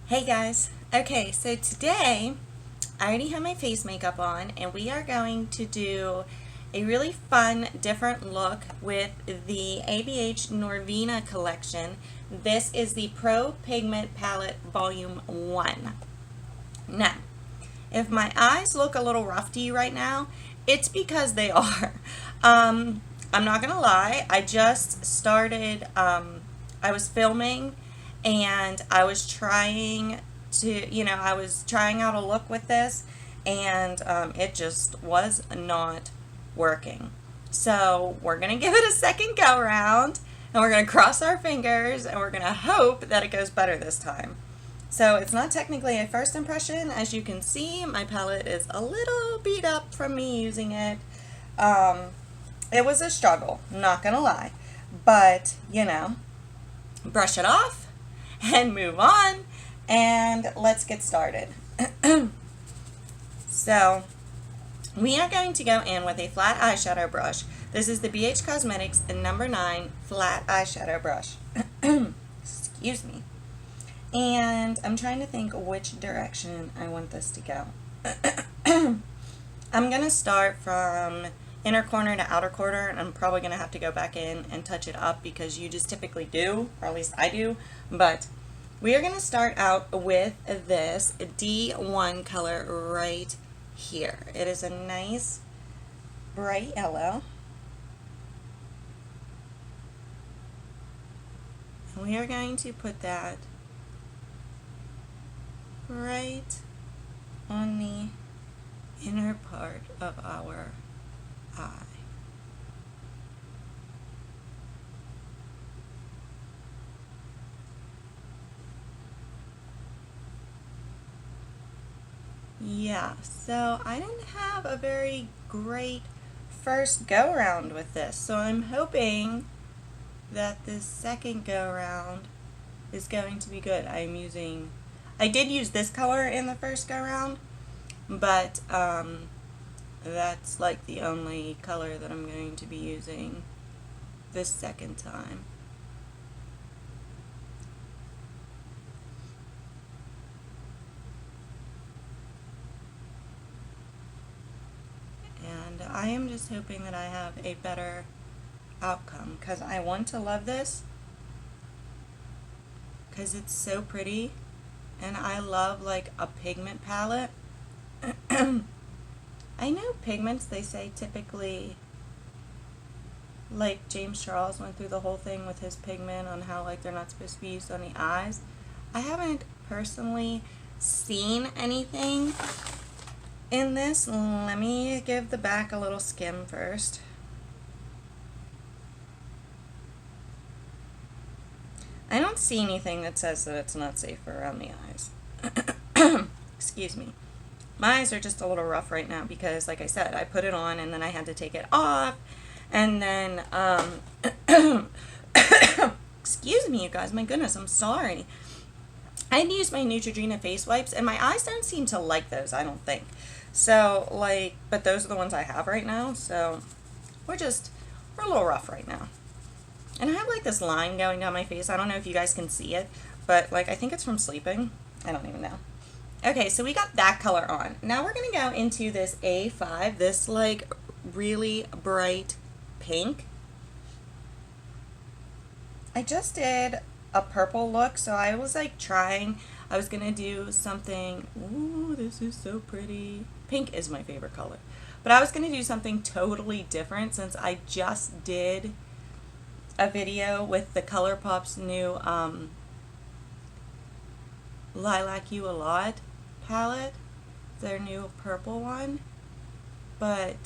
Hey guys. Okay, so today I already have my face makeup on and we are going to do a really fun, different look with the ABH Norvina collection. This is the Pro Pigment Palette Volume 1. Now, if my eyes look a little rough to you right now, it's because they are. I'm not gonna lie, I just started, I was filming and I was trying I was trying out a look with this and it just was not working. So we're gonna give it a second go round and we're gonna cross our fingers and we're gonna hope that it goes better this time. So it's not technically a first impression. As you can see, my palette is a little beat up from me using it. It was a struggle, not gonna lie. But, brush it off and move on and let's get started. So, we are going to go in with a flat eyeshadow brush. This is the BH Cosmetics number 9 flat eyeshadow brush. Excuse me. And I'm trying to think which direction I want this to go. I'm going to start from inner corner to outer corner, and I'm probably going to have to go back in and touch it up because you just typically do, or at least I do. But we are going to start out with this D1 color right here. It is a nice bright yellow. And we are going to put that right on the inner part of our eye. Yeah, so I didn't have a very great first go round with this, so I'm hoping that this second go round is going to be good. I did use this color in the first go round, but that's like the only color that I'm going to be using this second time. And I am just hoping that I have a better outcome because I want to love this because it's so pretty and I love like a pigment palette. I know pigments, they say typically, like James Charles went through the whole thing with his pigment on how like they're not supposed to be used on the eyes. I haven't personally seen anything in this. Let me give the back a little skim first. I don't see anything that says that it's not safe around the eyes. Excuse me. My eyes are just a little rough right now because, like I said, I put it on and then I had to take it off. And then, excuse me, you guys, my goodness, I'm sorry. I had to use my Neutrogena face wipes and my eyes don't seem to like those, I don't think. So, but those are the ones I have right now, so we're a little rough right now. And I have like this line going down my face. I don't know if you guys can see it, but like I think it's from sleeping. I don't even know. Okay, so we got that color on. Now we're going to go into this A5, this like really bright pink. I just did a purple look, so I was like I was going to do something, ooh, this is so pretty. Pink is my favorite color. But I was going to do something totally different since I just did a video with the ColourPop's new Lilac You A Lot palette, their new purple one. But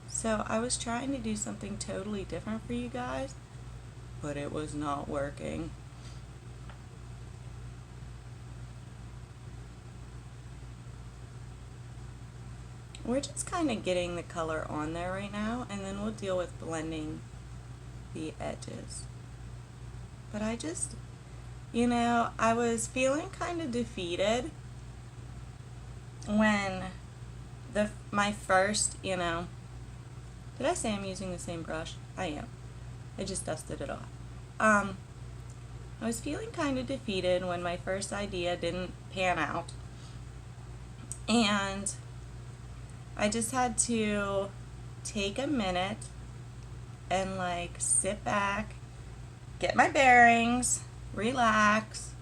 so I was trying to do something totally different for you guys, but it was not working. We're just kind of getting the color on there right now, and then we'll deal with blending the edges. But I just, I was feeling kind of defeated when my first, did I say I'm using the same brush? I am. I just dusted it off. I was feeling kind of defeated when my first idea didn't pan out. And I just had to take a minute and like sit back, get my bearings, relax,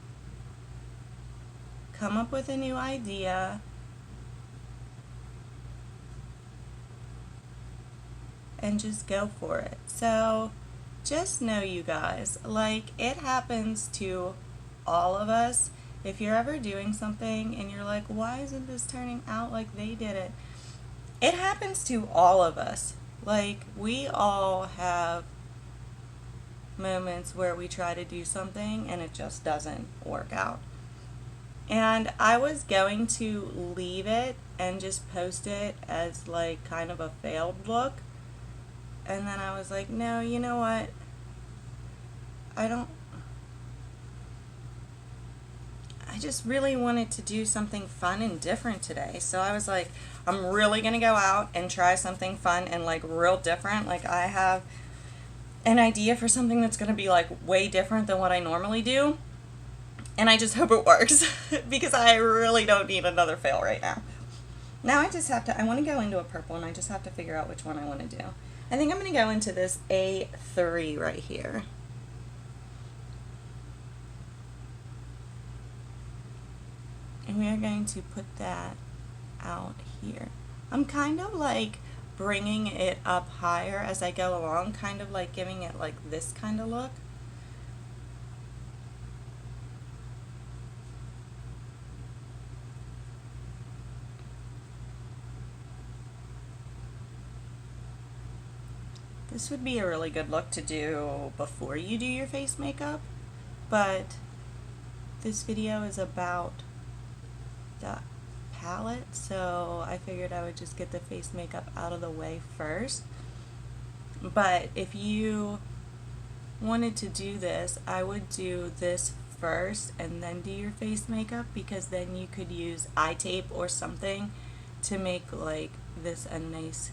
come up with a new idea, and just go for it. So just know, you guys, like, it happens to all of us. If you're ever doing something and you're like, why isn't this turning out like they did it? It happens to all of us. Like, we all have moments where we try to do something and it just doesn't work out. And I was going to leave it and just post it as like kind of a failed look. And then I was like, no, you know what? I just really wanted to do something fun and different today. So I was like, I'm really going to go out and try something fun and like real different. Like, I have an idea for something that's going to be like way different than what I normally do. And I just hope it works because I really don't need another fail right now. Now I just have to, I want to go into a purple and I just have to figure out which one I want to do. I think I'm going to go into this A3 right here. And we are going to put that out here. I'm kind of like bringing it up higher as I go along, kind of like giving it like this kind of look. This would be a really good look to do before you do your face makeup, but this video is about the palette, so I figured I would just get the face makeup out of the way first. But if you wanted to do this, I would do this first and then do your face makeup, because then you could use eye tape or something to make like this a nice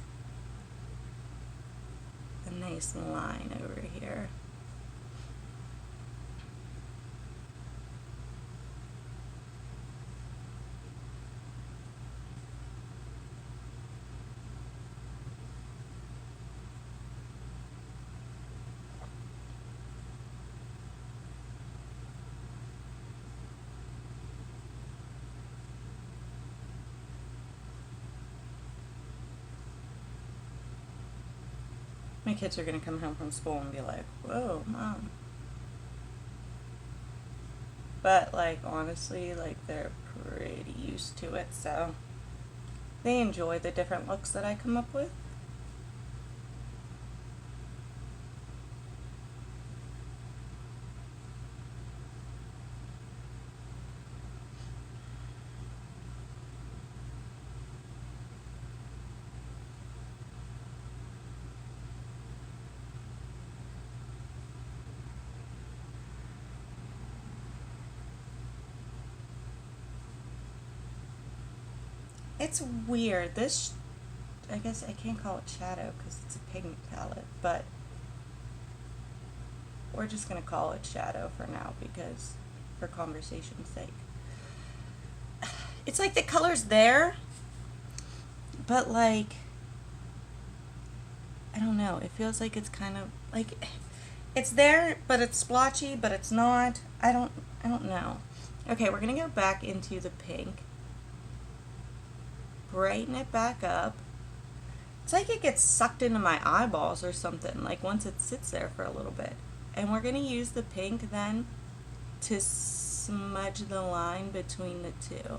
line over here. My kids are going to come home from school and be like, whoa, Mom. But, like, honestly, like, they're pretty used to it, so they enjoy the different looks that I come up with. It's weird. This, I guess I can't call it shadow because it's a pigment palette, but we're just going to call it shadow for now because, for conversation's sake. It's like the color's there, but like, I don't know. It feels like it's kind of like, it's there, but it's splotchy, but it's not. I don't know. Okay, we're going to go back into the pink. Brighten it back up. It's like it gets sucked into my eyeballs or something, like once it sits there for a little bit. And we're going to use the pink then to smudge the line between the two.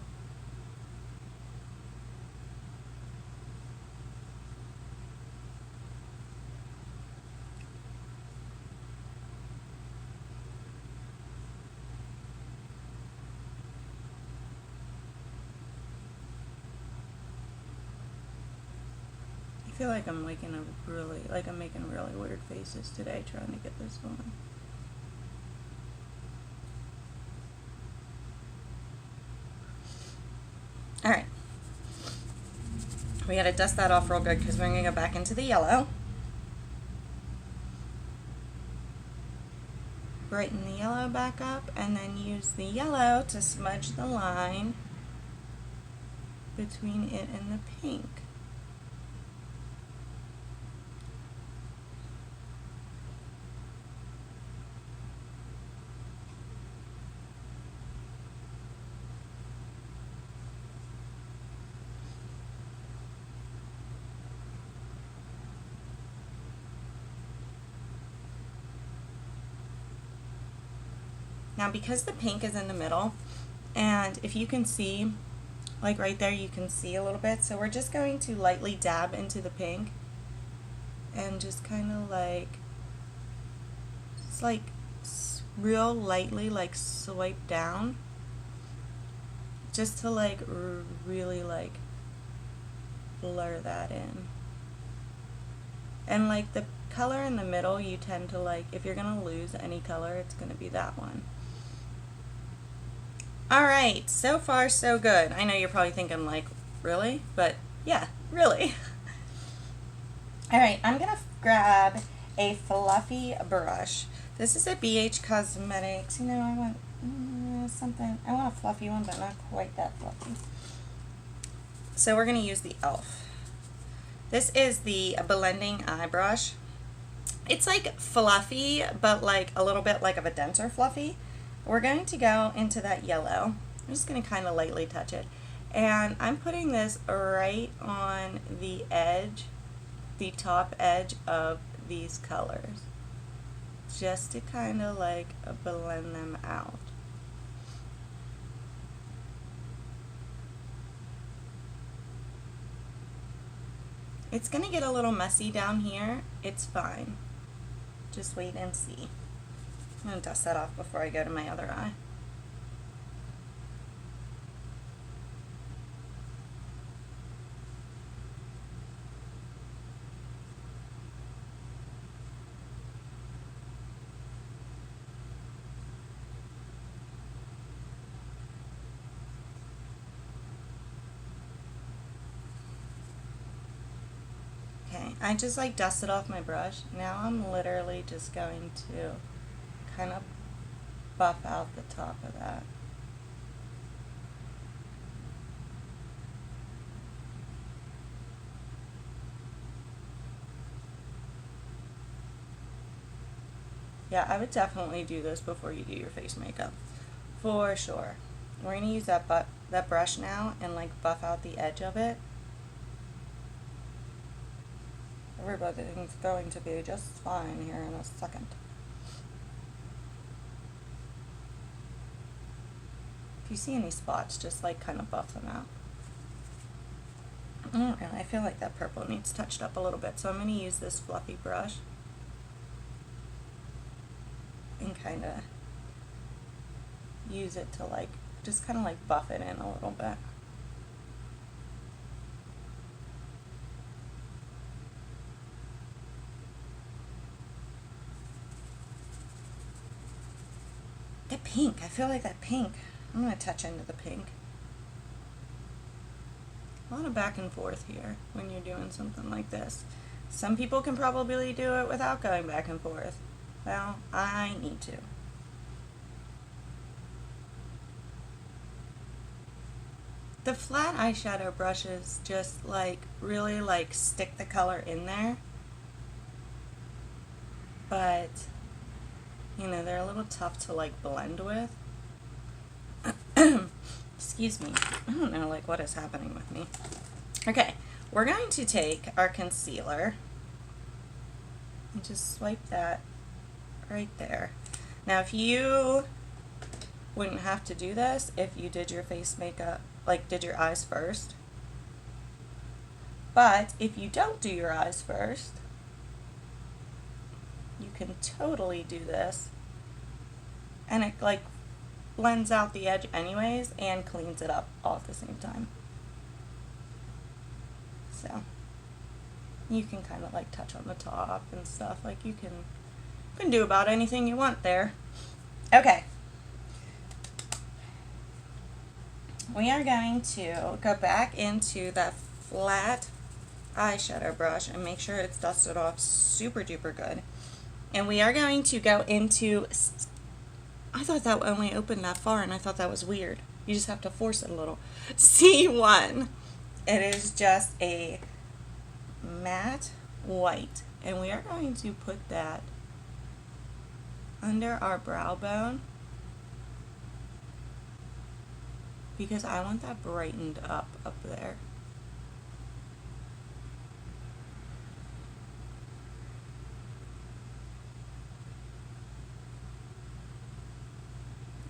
I feel like I'm making really weird faces today trying to get this going. Alright. We gotta dust that off real good because we're gonna go back into the yellow. brighten the yellow back up, and then use the yellow to smudge the line between it and the pink. Now, because the pink is in the middle, and if you can see, like right there, you can see a little bit, so we're just going to lightly dab into the pink and just kind of like, just like real lightly like swipe down, just to like really like blur that in. And like the color in the middle, you tend to like, if you're gonna lose any color, it's gonna be that one. Alright, so far so good. I know you're probably thinking like, really? But yeah, really. Alright, I'm gonna grab a fluffy brush. This is a BH Cosmetics. You know, I want something, I want a fluffy one, but not quite that fluffy. So we're gonna use the e.l.f. This is the blending eye brush. It's like fluffy, but like a little bit like of a denser fluffy. We're going to go into that yellow. I'm just going to kind of lightly touch it. And I'm putting this right on the edge, the top edge of these colors, just to kind of like blend them out. It's going to get a little messy down here. It's fine. Just wait and see. I'm going to dust that off before I go to my other eye. Okay, I just like dusted off my brush. Now I'm literally just going to kind of buff out the top of that. Yeah, I would definitely do this before you do your face makeup, for sure. We're going to use that brush now and like buff out the edge of it. Everything's going to be just fine here in a second. If you see any spots, just like kind of buff them out. I feel like that purple needs touched up a little bit, so I'm going to use this fluffy brush and kind of use it to like, just kind of like buff it in a little bit. That pink, I feel like that pink. I'm going to touch into the pink. A lot of back and forth here when you're doing something like this. Some people can probably do it without going back and forth. Well, I need to. The flat eyeshadow brushes just like really like stick the color in there. But, you know, they're a little tough to like blend with. Excuse me. I don't know like what is happening with me. Okay, we're going to take our concealer and just swipe that right there. Now if you wouldn't have to do this if you did your face makeup, like did your eyes first. But if you don't do your eyes first, you can totally do this and it like blends out the edge anyways and cleans it up all at the same time. So you can kind of like touch on the top and stuff, like you can do about anything you want there. Okay, we are going to go back into that flat eyeshadow brush and make sure it's dusted off super duper good. And we are going to go into I thought that only opened that far, and I thought that was weird. You just have to force it a little. C1. It is just a matte white, and we are going to put that under our brow bone because I want that brightened up there.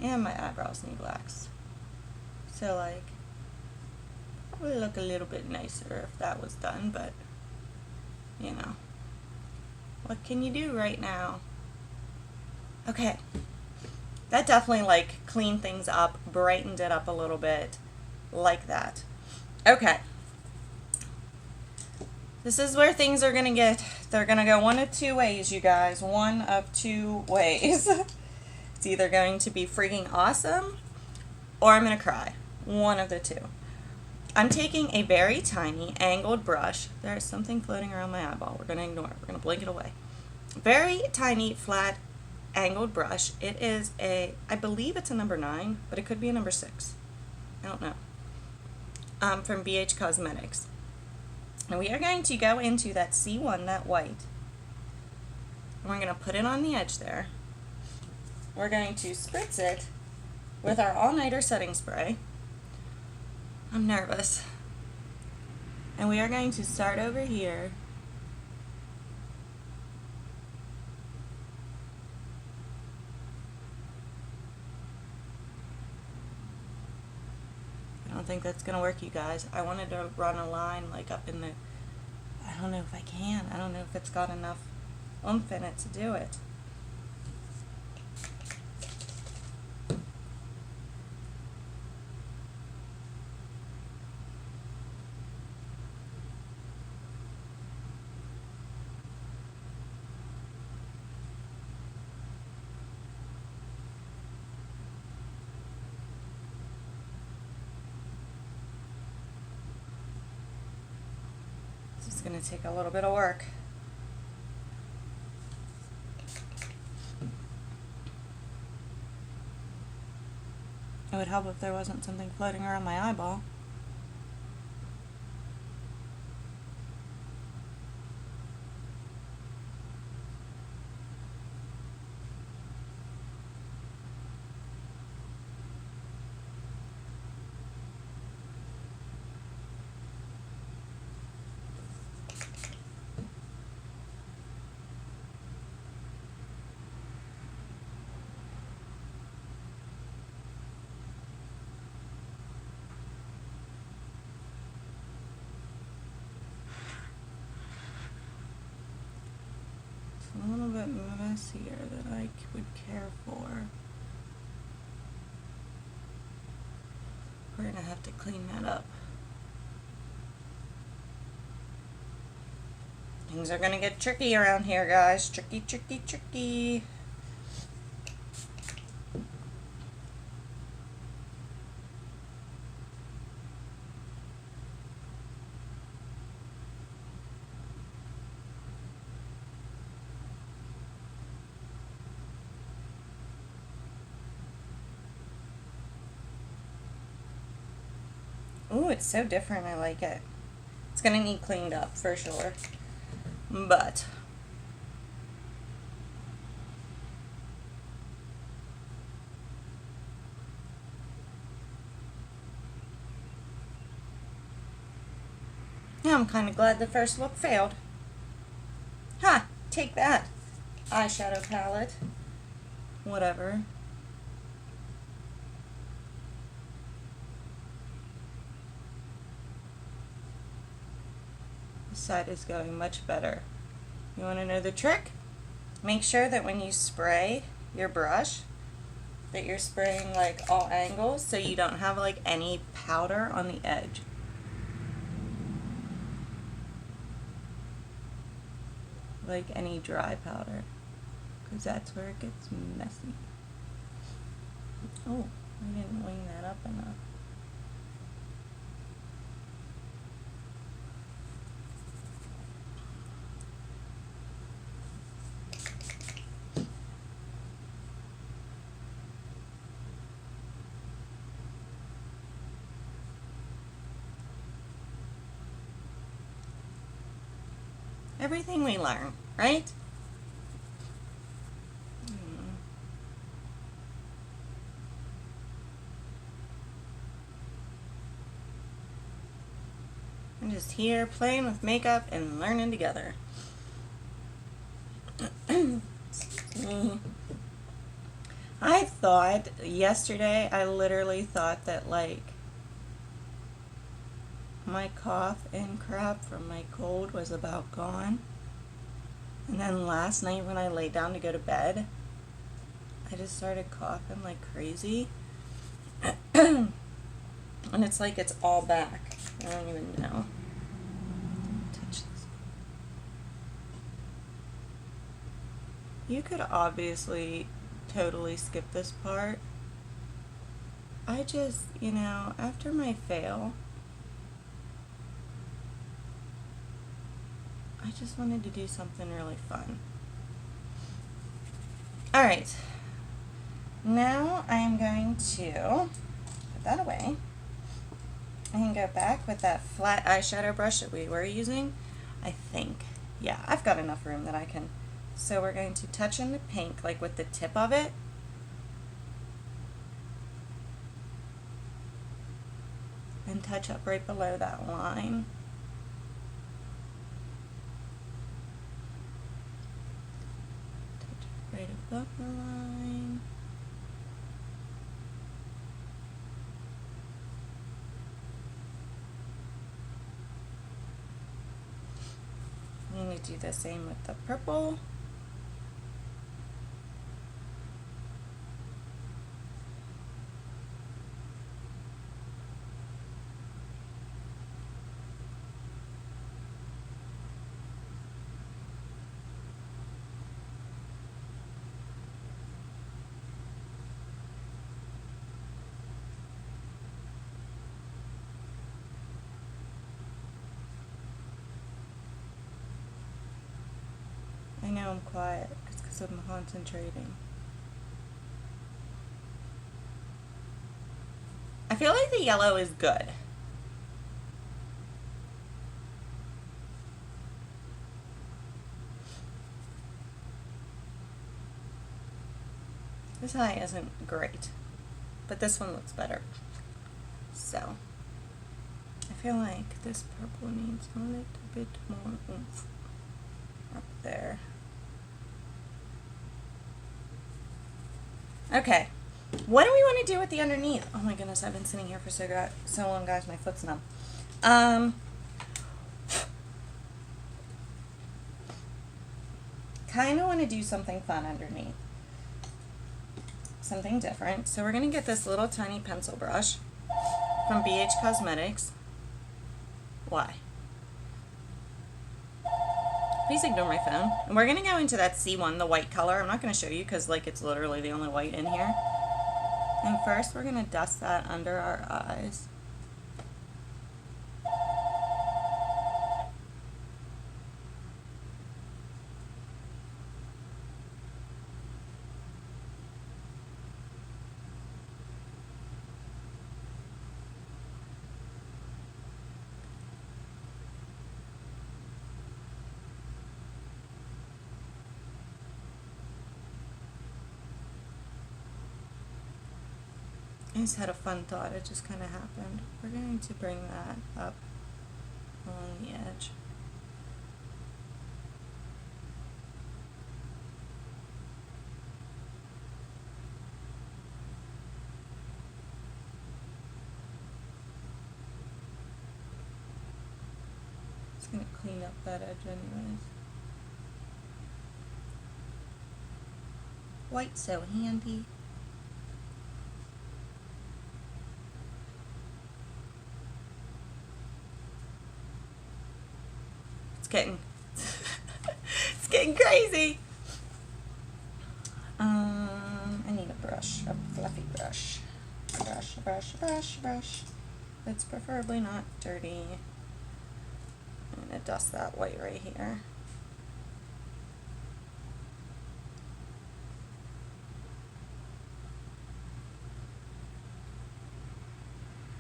And my eyebrows need blacks. So like, probably look a little bit nicer if that was done, but you know, what can you do right now? Okay, that definitely like cleaned things up, brightened it up a little bit, like that. Okay, this is where things are gonna get, they're gonna go one of two ways, you guys, one of two ways. It's either going to be freaking awesome or I'm gonna cry, one of the two. I'm taking a very tiny angled brush. There's something floating around my eyeball. We're going to ignore it. We're going to blink it away. Very tiny, flat, angled brush. It is I believe it's a number 9, but it could be a number 6. I don't know. From BH Cosmetics. And we are going to go into that C1, that white. And we're going to put it on the edge there. We're going to spritz it with our all-nighter setting spray. I'm nervous. And we are going to start over here. I don't think that's going to work, you guys. I wanted to run a line like up in the... I don't know if I can. I don't know if it's got enough oomph in it to do it. It's going to take a little bit of work. It would help if there wasn't something floating around my eyeball. A little bit messier than I would care for. We're going to have to clean that up. Things are going to get tricky around here, guys. Tricky, tricky, tricky. Ooh, it's so different. I like it. It's going to need cleaned up for sure. But yeah, I'm kind of glad the first look failed. Huh, take that. Eyeshadow palette. Whatever. This side is going much better. You want to know the trick? Make sure that when you spray your brush, that you're spraying like all angles so you don't have like any powder on the edge. Like any dry powder, because that's where it gets messy. Oh, I didn't wing that up enough. Everything we learn, right? I'm just here playing with makeup and learning together. I thought yesterday, I literally thought that like my cough and crap from my cold was about gone. And then last night when I laid down to go to bed, I just started coughing like crazy. And it's like it's all back. I don't even know. Touch this. You could obviously totally skip this part. I just, you know, after my fail, I just wanted to do something really fun. Alright, now I am going to put that away and go back with that flat eyeshadow brush that we were using. I think, yeah, I've got enough room that I can. So we're going to touch in the pink, like with the tip of it. And touch up right below that line. Touch right above the line. I'm going to do the same with the purple. I know I'm quiet because I'm concentrating. I feel like the yellow is good. This eye isn't great, but this one looks better. So, I feel like this purple needs a little bit more oomph up there. Okay, what do we want to do with the underneath? Oh my goodness, I've been sitting here for so long, guys, my foot's numb. Kind of want to do something fun underneath. Something different. So we're going to get this little tiny pencil brush from BH Cosmetics. Why? Please ignore my phone. And we're going to go into that C1, the white color. I'm not going to show you because like it's literally the only white in here. And first we're going to dust that under our eyes. I just had a fun thought, it just kind of happened. We're going to bring that up along the edge. It's going to clean up that edge anyways. White's so handy. It's getting crazy. I need a brush, a fluffy brush. Brush. It's preferably not dirty. I'm gonna dust that white right here.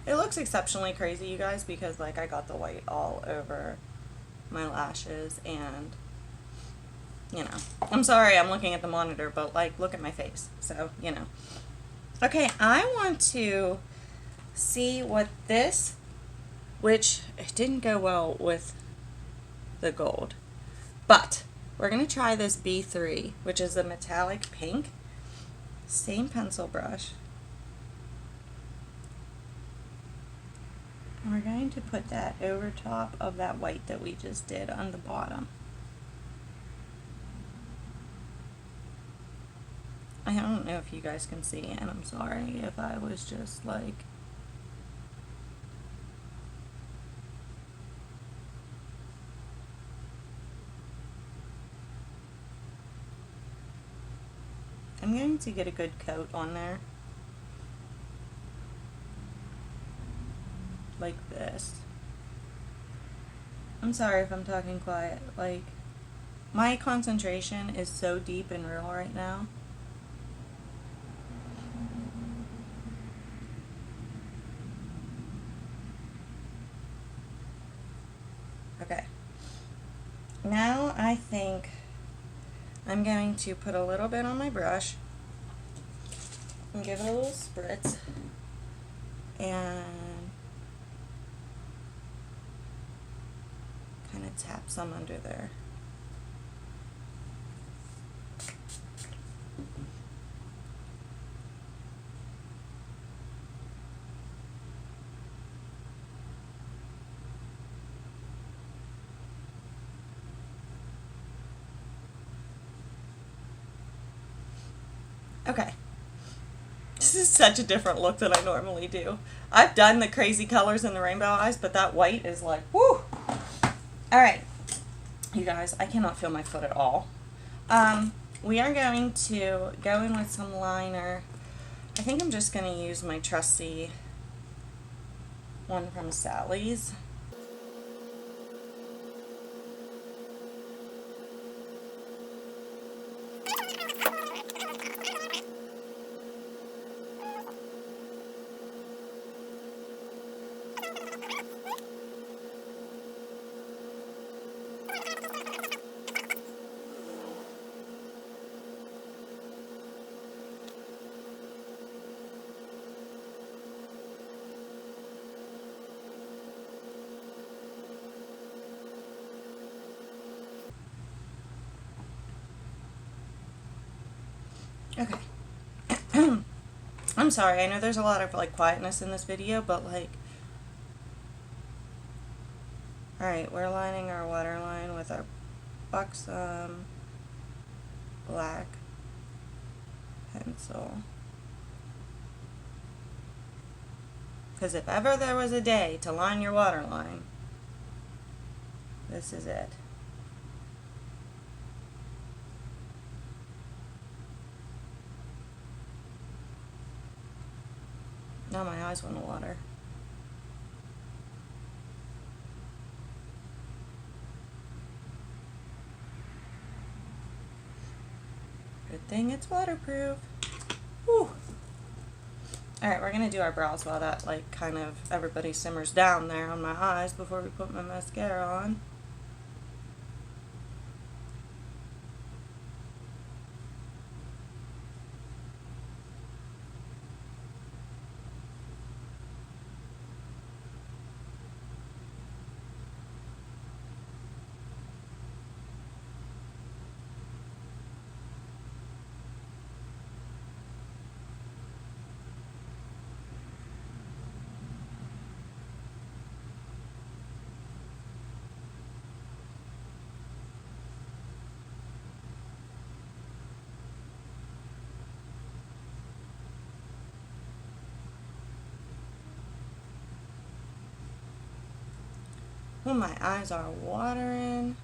It looks exceptionally crazy, you guys, because like I got the white all over my lashes, and you know, I'm sorry I'm looking at the monitor, but like, look at my face, so you know. Okay, I want to see what this, which it didn't go well with the gold, but we're going to try this B3, which is a metallic pink. Same pencil brush. And we're going to put that over top of that white that we just did on the bottom. I don't know if you guys can see, and I'm sorry if I was just like... I'm going to get a good coat on there. Like this. I'm sorry if I'm talking quiet. Like, my concentration is so deep and real right now. Okay. Now I think I'm going to put a little bit on my brush and give it a little spritz and kind of tap some under there. Okay. This is such a different look than I normally do. I've done the crazy colors in the rainbow eyes, but that white is like, whoo! Alright, you guys, I cannot feel my foot at all. We are going to go in with some liner. I think I'm just going to use my trusty one from Sally's. Okay. I'm sorry, I know there's a lot of like quietness in this video, but like, alright, we're lining our waterline with our buxom black pencil. Because if ever there was a day to line your waterline, this is it. Now my eyes want to water. Good thing it's waterproof. Whew. Alright, we're going to do our brows while that like kind of everybody simmers down there on my eyes before we put my mascara on. Oh, my eyes are watering.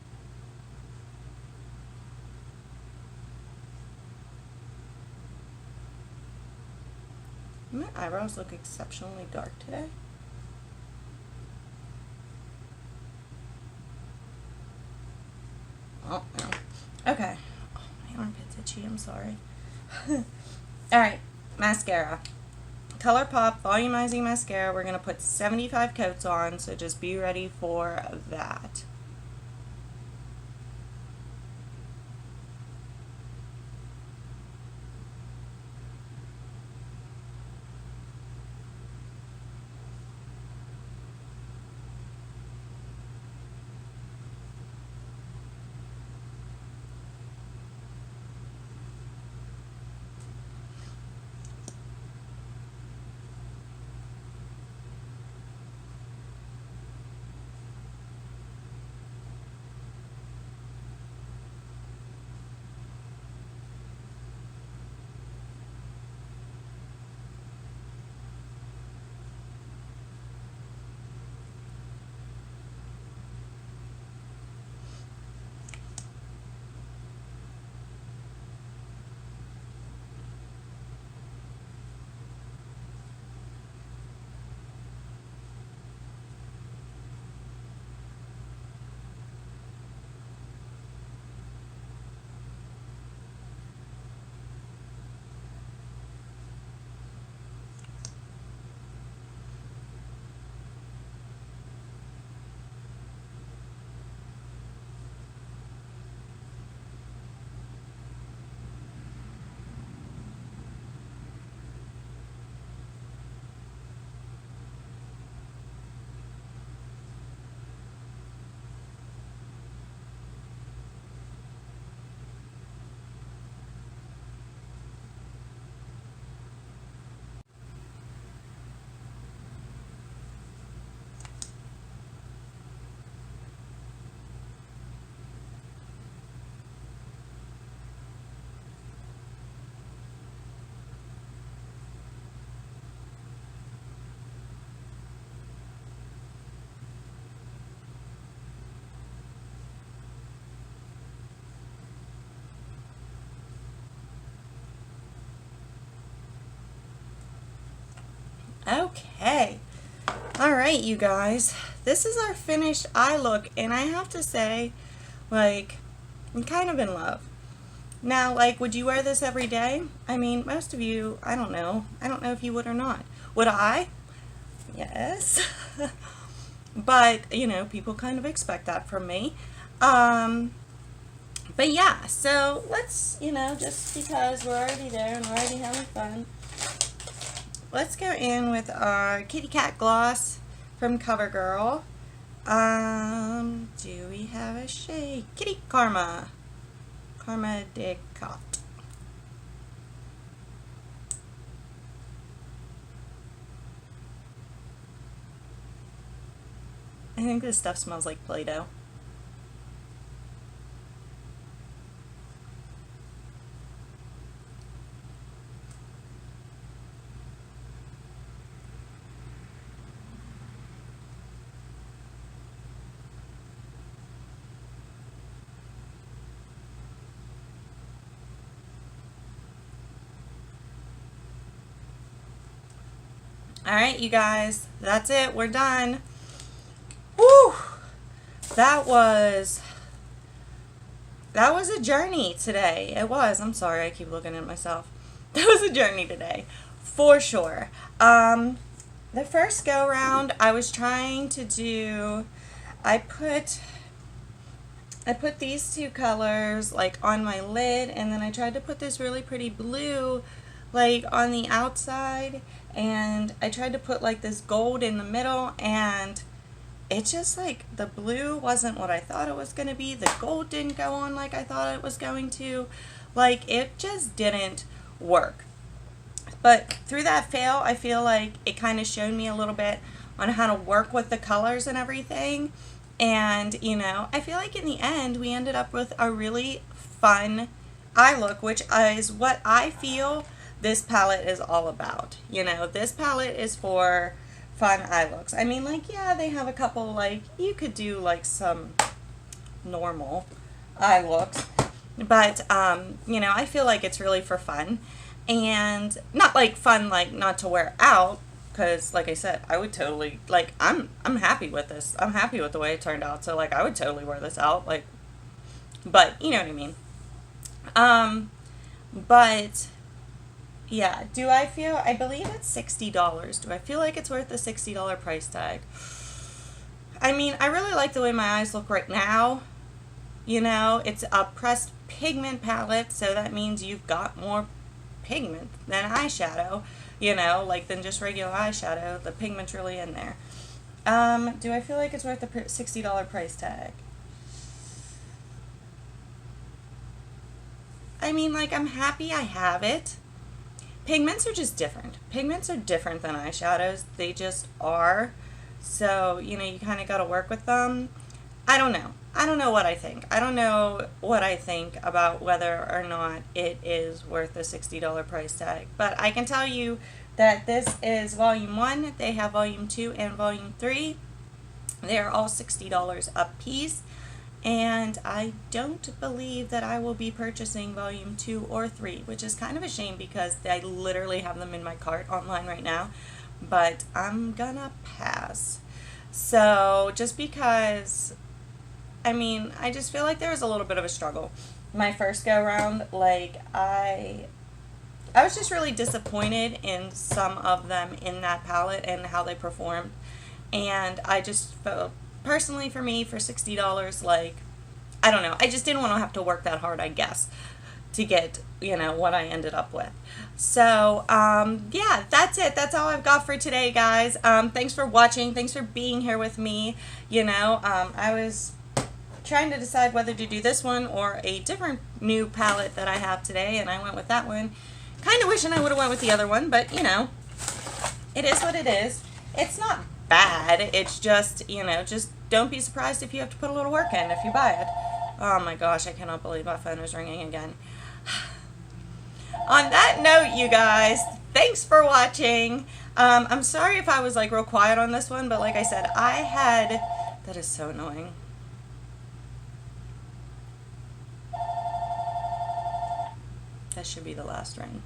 My eyebrows look exceptionally dark today. Oh, no. Okay. Oh, my armpit's itchy. I'm sorry. Alright, mascara. ColourPop Volumizing Mascara. We're going to put 75 coats on, so just be ready for that. Okay. All right, you guys. This is our finished eye look, and I have to say, like, I'm kind of in love. Now, like, would you wear this every day? I mean, most of you, I don't know. I don't know if you would or not. Would I? Yes. But, you know, people kind of expect that from me. But yeah, so let's, you know, just because we're already there and we're already having fun, let's go in with our Kitty Cat Gloss from CoverGirl. Do we have a shade? Kitty Karma. Karma de Cot. I think this stuff smells like Play-Doh. Alright, you guys, that's it. We're done. Woo! That was a journey today. It was. I'm sorry, I keep looking at myself. That was a journey today, for sure. The first go round, I was trying to do, I put these two colors like on my lid, and then I tried to put this really pretty blue like on the outside, and I tried to put like this gold in the middle, and it just like the blue wasn't what I thought it was going to be. The gold didn't go on like I thought it was going to. Like, it just didn't work. But through that fail, I feel like it kind of showed me a little bit on how to work with the colors and everything. And, you know, I feel like in the end, we ended up with a really fun eye look, which is what I feel this palette is all about. You know, this palette is for fun eye looks. I mean, like, yeah, they have a couple, like, you could do, like, some normal eye looks. But, you know, I feel like it's really for fun. And not, like, fun, like, not to wear out. Because, like I said, I would totally, like, I'm happy with this. I'm happy with the way it turned out. So, like, I would totally wear this out. Like, but, you know what I mean. But yeah, do I feel, I believe it's $60. Do I feel like it's worth the $60 price tag? I mean, I really like the way my eyes look right now. You know, it's a pressed pigment palette, so that means you've got more pigment than eyeshadow, you know, like than just regular eyeshadow. The pigment's really in there. Do I feel like it's worth the $60 price tag? I mean, like, I'm happy I have it. Pigments are just different. Pigments are different than eyeshadows. They just are. So, you know, you kind of got to work with them. I don't know. I don't know what I think. I don't know what I think about whether or not it is worth the $60 price tag. But I can tell you that this is volume 1. They have volume 2 and volume 3. They're all $60 a piece. And I don't believe that I will be purchasing volume 2 or 3, which is kind of a shame because I literally have them in my cart online right now. But I'm gonna pass. So, just because, I mean, I just feel like there was a little bit of a struggle. My first go round, like, I was just really disappointed in some of them in that palette and how they performed. And I just felt, personally for me, for $60, like, I don't know, I just didn't want to have to work that hard, I guess, to get, you know, what I ended up with. So, yeah, that's it. That's all I've got for today, guys. Thanks for watching. Thanks for being here with me. You know, I was trying to decide whether to do this one or a different new palette that I have today, and I went with that one. Kind of wishing I would have went with the other one, but, you know, it is what it is. It's not bad. It's just, you know, just don't be surprised if you have to put a little work in if you buy it. Oh my gosh, I cannot believe my phone is ringing again. On that note, you guys, thanks for watching. I'm sorry if I was like real quiet on this one, but like I said, that is so annoying. That should be the last ring.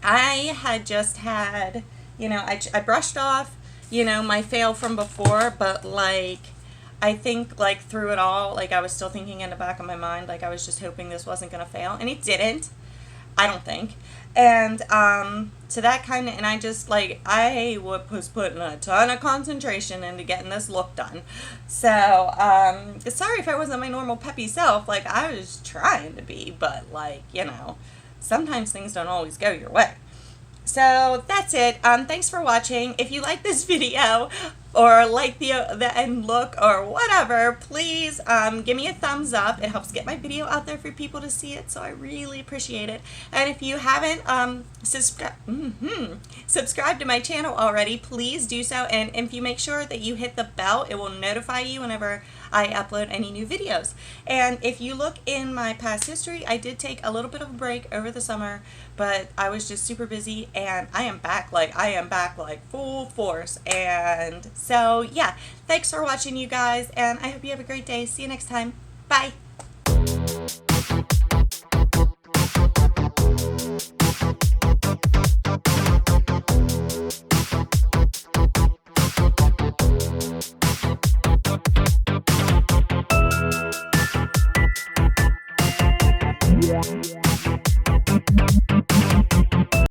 I had just had, you know, I brushed off, you know, my fail from before, but like, I think like through it all, like I was still thinking in the back of my mind, like I was just hoping this wasn't going to fail, and it didn't. I don't think. And so that kind of, and I just like, was putting a ton of concentration into getting this look done. So, sorry if I wasn't my normal peppy self. Like, I was trying to be, but like, you know, sometimes things don't always go your way. So that's it. Thanks for watching. If you like this video or like the end look or whatever, please give me a thumbs up. It helps get my video out there for people to see it, so I really appreciate it. And if you haven't subscribed to my channel already, please do so. And if you make sure that you hit the bell, it will notify you whenever I upload any new videos. And if you look in my past history, I did take a little bit of a break over the summer, but I was just super busy, and I am back like full force. And so yeah, thanks for watching, you guys, and I hope you have a great day. See you next time. Bye.